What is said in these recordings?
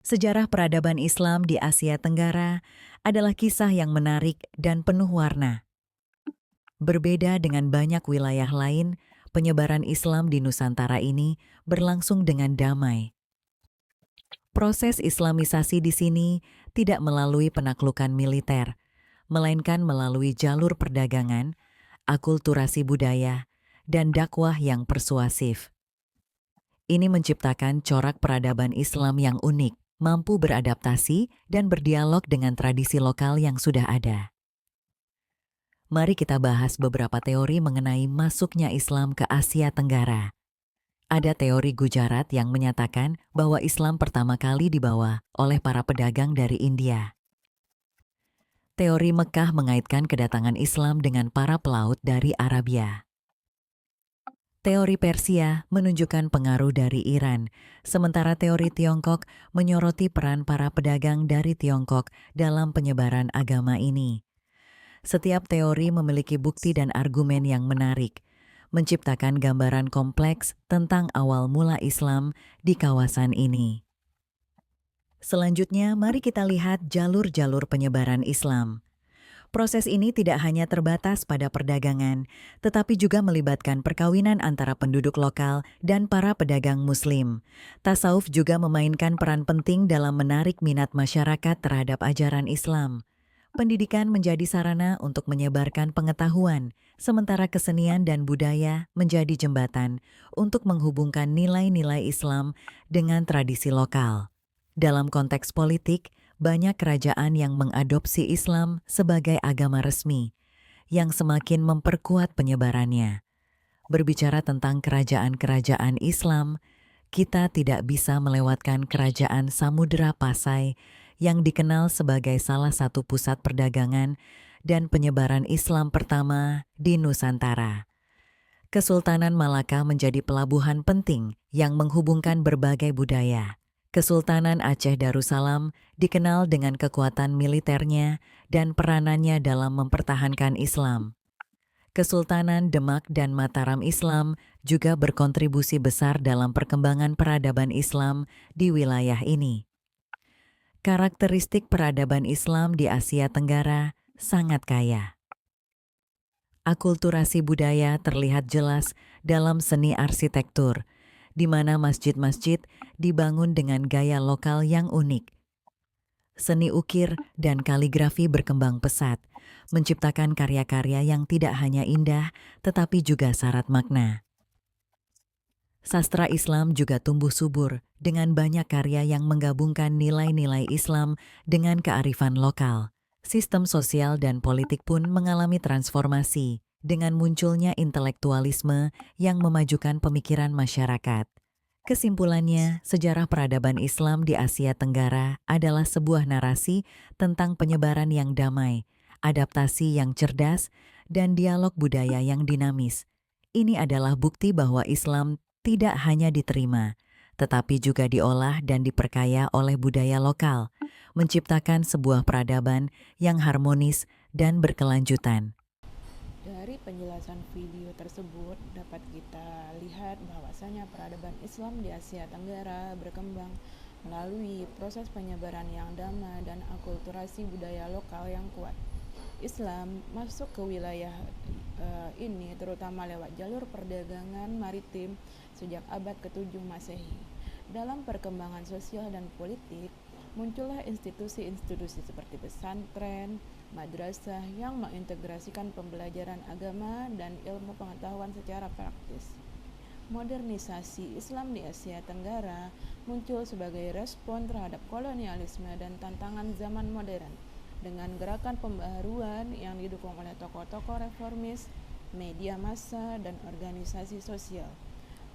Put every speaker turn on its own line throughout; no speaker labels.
Sejarah peradaban Islam di Asia Tenggara adalah kisah yang menarik dan penuh warna. Berbeda dengan banyak wilayah lain, penyebaran Islam di Nusantara ini berlangsung dengan damai. Proses Islamisasi di sini tidak melalui penaklukan militer, melainkan melalui jalur perdagangan, akulturasi budaya, dan dakwah yang persuasif. Ini menciptakan corak peradaban Islam yang unik, mampu beradaptasi dan berdialog dengan tradisi lokal yang sudah ada. Mari kita bahas beberapa teori mengenai masuknya Islam ke Asia Tenggara. Ada teori Gujarat yang menyatakan bahwa Islam pertama kali dibawa oleh para pedagang dari India. Teori Mekah mengaitkan kedatangan Islam dengan para pelaut dari Arabia. Teori Persia menunjukkan pengaruh dari Iran, sementara teori Tiongkok menyoroti peran para pedagang dari Tiongkok dalam penyebaran agama ini. Setiap teori memiliki bukti dan argumen yang menarik, menciptakan gambaran kompleks tentang awal mula Islam di kawasan ini. Selanjutnya, mari kita lihat jalur-jalur penyebaran Islam. Proses ini tidak hanya terbatas pada perdagangan, tetapi juga melibatkan perkawinan antara penduduk lokal dan para pedagang Muslim. Tasawuf juga memainkan peran penting dalam menarik minat masyarakat terhadap ajaran Islam. Pendidikan menjadi sarana untuk menyebarkan pengetahuan, sementara kesenian dan budaya menjadi jembatan untuk menghubungkan nilai-nilai Islam dengan tradisi lokal. Dalam konteks politik, banyak kerajaan yang mengadopsi Islam sebagai agama resmi, yang semakin memperkuat penyebarannya. Berbicara tentang kerajaan-kerajaan Islam, kita tidak bisa melewatkan kerajaan Samudra Pasai yang dikenal sebagai salah satu pusat perdagangan dan penyebaran Islam pertama di Nusantara. Kesultanan Malaka menjadi pelabuhan penting yang menghubungkan berbagai budaya. Kesultanan Aceh Darussalam dikenal dengan kekuatan militernya dan peranannya dalam mempertahankan Islam. Kesultanan Demak dan Mataram Islam juga berkontribusi besar dalam perkembangan peradaban Islam di wilayah ini. Karakteristik peradaban Islam di Asia Tenggara sangat kaya. Akulturasi budaya terlihat jelas dalam seni arsitektur, di mana masjid-masjid dibangun dengan gaya lokal yang unik. Seni ukir dan kaligrafi berkembang pesat, menciptakan karya-karya yang tidak hanya indah, tetapi juga syarat makna. Sastra Islam juga tumbuh subur dengan banyak karya yang menggabungkan nilai-nilai Islam dengan kearifan lokal. Sistem sosial dan politik pun mengalami transformasi dengan munculnya intelektualisme yang memajukan pemikiran masyarakat. Kesimpulannya, sejarah peradaban Islam di Asia Tenggara adalah sebuah narasi tentang penyebaran yang damai, adaptasi yang cerdas, dan dialog budaya yang dinamis. Ini adalah bukti bahwa Islam tidak hanya diterima, tetapi juga diolah dan diperkaya oleh budaya lokal, menciptakan sebuah peradaban yang harmonis dan berkelanjutan.
Dari penjelasan video tersebut dapat kita lihat bahwasanya peradaban Islam di Asia Tenggara berkembang melalui proses penyebaran yang damai dan akulturasi budaya lokal yang kuat. Islam masuk ke wilayah ini terutama lewat jalur perdagangan maritim sejak abad ke-7 Masehi. Dalam perkembangan sosial dan politik, muncullah institusi-institusi seperti pesantren, madrasah yang mengintegrasikan pembelajaran agama dan ilmu pengetahuan secara praktis. Modernisasi Islam di Asia Tenggara muncul sebagai respon terhadap kolonialisme dan tantangan zaman modern dengan gerakan pembaharuan yang didukung oleh tokoh-tokoh reformis, media massa, dan organisasi sosial.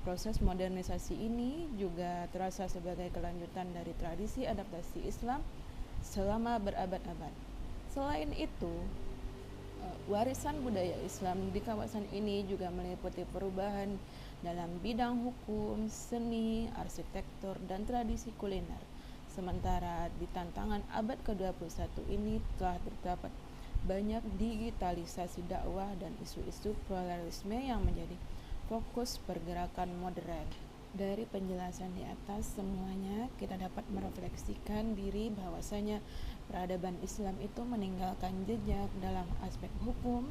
Proses modernisasi ini juga terasa sebagai kelanjutan dari tradisi adaptasi Islam selama berabad-abad. Selain itu, warisan budaya Islam di kawasan ini juga meliputi perubahan dalam bidang hukum, seni, arsitektur, dan tradisi kuliner. Sementara di tantangan abad ke-21 ini telah terdapat banyak digitalisasi dakwah dan isu-isu pluralisme yang menjadi fokus pergerakan modern. Dari penjelasan di atas semuanya kita dapat merefleksikan diri bahwasanya peradaban Islam itu meninggalkan jejak dalam aspek hukum,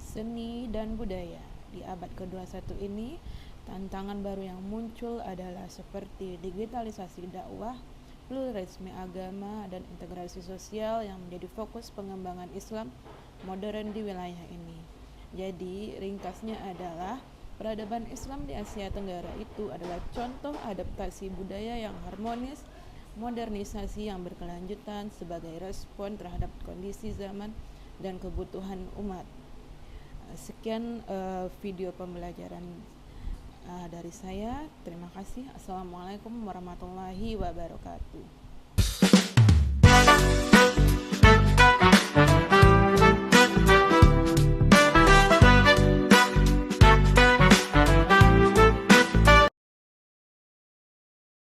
seni, dan budaya. Di abad ke-21 ini, tantangan baru yang muncul adalah seperti digitalisasi dakwah, pluralisme agama, dan integrasi sosial yang menjadi fokus pengembangan Islam modern di wilayah ini. Jadi, ringkasnya adalah peradaban Islam di Asia Tenggara itu adalah contoh adaptasi budaya yang harmonis, modernisasi yang berkelanjutan sebagai respon terhadap kondisi zaman dan kebutuhan umat. Sekian video pembelajaran dari saya. Terima kasih. Assalamualaikum warahmatullahi wabarakatuh.